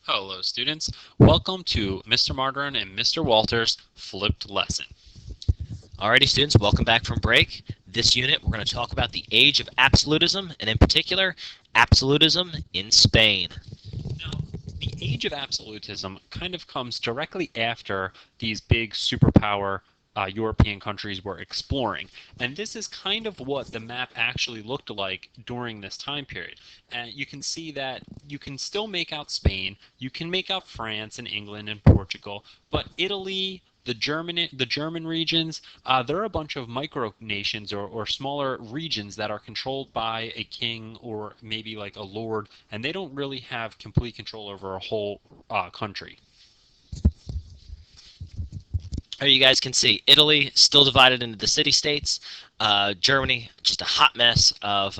Hello students, welcome to Mr. Margarin and Mr. Walter's flipped lesson. Alrighty, students, welcome back from break. This unit, we're going to talk about the age of absolutism, and in particular, absolutism in Spain. Now, the age of absolutism kind of comes directly after these big superpower European countries were exploring. And this is kind of what the map actually looked like during this time period. And you can see that you can still make out Spain, you can make out France and England and Portugal, but Italy, the German regions, they're a bunch of micronations or smaller regions that are controlled by a king or maybe like a lord, and they don't really have complete control over a whole country. Here you guys can see Italy still divided into the city-states. Germany, just a hot mess of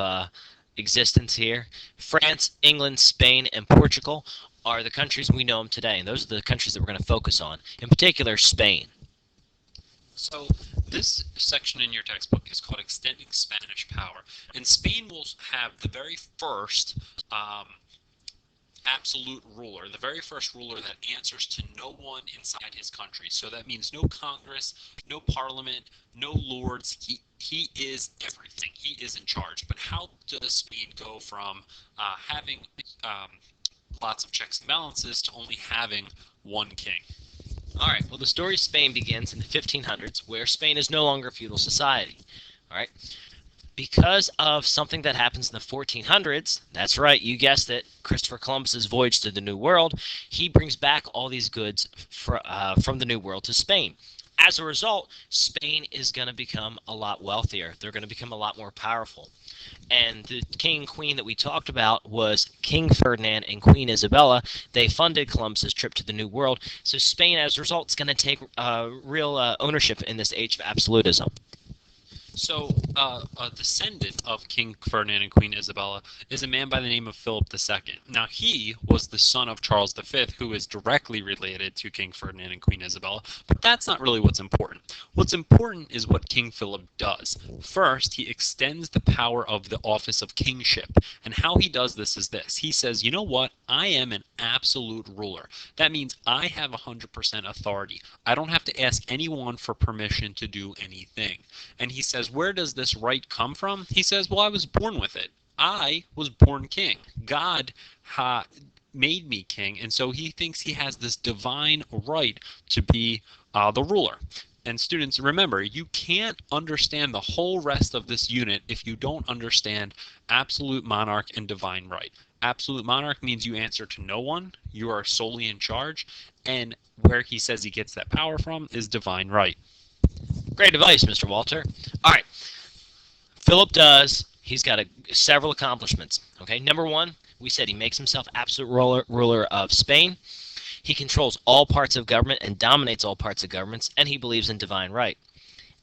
existence here. France, England, Spain, and Portugal are the countries we know them today, and those are the countries that we're going to focus on. In particular, Spain. So this section in your textbook is called Extending Spanish Power, and Spain will have the very first absolute ruler, the very first ruler that answers to no one inside his country. So that means no Congress, no Parliament, no lords. He is everything. He is in charge. But how does Spain go from having lots of checks and balances to only having one king? All right, well, the story of Spain begins in the 1500s, where Spain is no longer a feudal society. All right, because of something that happens in the 1400s, that's right, you guessed it, Christopher Columbus's voyage to the New World, he brings back all these goods from the New World to Spain. As a result, Spain is going to become a lot wealthier. They're going to become a lot more powerful. And the king and queen that we talked about was King Ferdinand and Queen Isabella. They funded Columbus's trip to the New World. So Spain, as a result, is going to take real ownership in this age of absolutism. So, a descendant of King Ferdinand and Queen Isabella is a man by the name of Philip II. Now, he was the son of Charles V, who is directly related to King Ferdinand and Queen Isabella, but that's not really what's important. What's important is what King Philip does. First, he extends the power of the office of kingship, and how he does this is this. He says, you know what? I am an absolute ruler. That means I have 100% authority. I don't have to ask anyone for permission to do anything. And he says, where does this right come from? He says, well, I was born with it. I was born king. God made me king, and so he thinks he has this divine right to be the ruler. And students, remember, you can't understand the whole rest of this unit if you don't understand absolute monarch and divine right. Absolute monarch means you answer to no one, you are solely in charge, and where he says he gets that power from is divine right. Great advice, Mr. Walter. All right, Philip does. He's got several accomplishments. Okay, number one, we said he makes himself absolute ruler of Spain. He controls all parts of government and dominates all parts of governments, and he believes in divine right.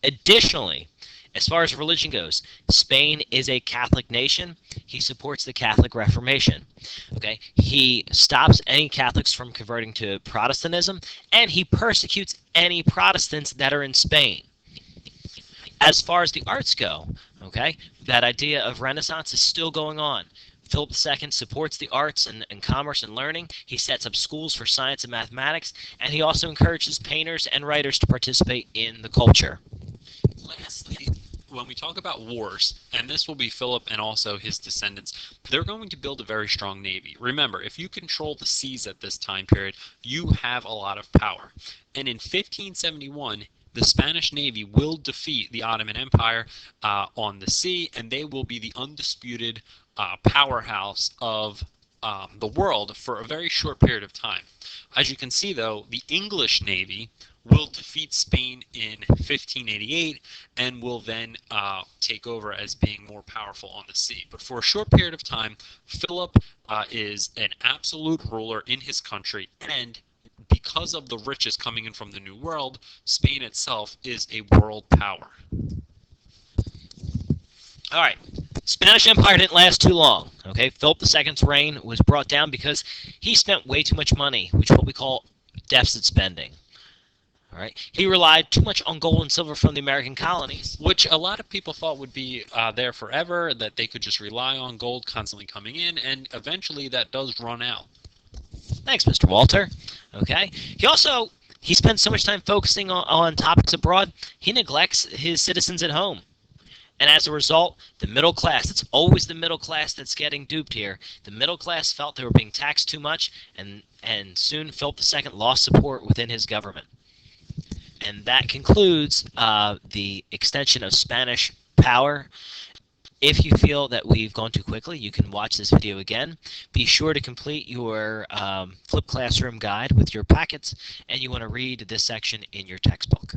Additionally, as far as religion goes, Spain is a Catholic nation. He supports the Catholic Reformation. Okay, he stops any Catholics from converting to Protestantism, and he persecutes any Protestants that are in Spain. As far as the arts go, okay, that idea of Renaissance is still going on. Philip II supports the arts and commerce and learning. He sets up schools for science and mathematics, and he also encourages painters and writers to participate in the culture. Lastly, when we talk about wars, and this will be Philip and also his descendants, they're going to build a very strong navy. Remember, if you control the seas at this time period, you have a lot of power. And in 1571, the Spanish Navy will defeat the Ottoman Empire on the sea, and they will be the undisputed powerhouse of the world for a very short period of time. As you can see, though, the English Navy will defeat Spain in 1588 and will then take over as being more powerful on the sea. But for a short period of time, Philip is an absolute ruler in his country, and because of the riches coming in from the New World, Spain itself is a world power. All right, Spanish Empire didn't last too long. Okay, Philip II's reign was brought down because he spent way too much money, which is what we call deficit spending. All right, he relied too much on gold and silver from the American colonies, which a lot of people thought would be there forever, that they could just rely on gold constantly coming in, and eventually that does run out. Thanks, Mr. Walter. Okay. He spends so much time focusing on topics abroad, he neglects his citizens at home. And as a result, the middle class, it's always the middle class that's getting duped here. The middle class felt they were being taxed too much, and soon Philip II lost support within his government. And that concludes the extension of Spanish power. If you feel that we've gone too quickly, you can watch this video again. Be sure to complete your Flip Classroom guide with your packets, and you want to read this section in your textbook.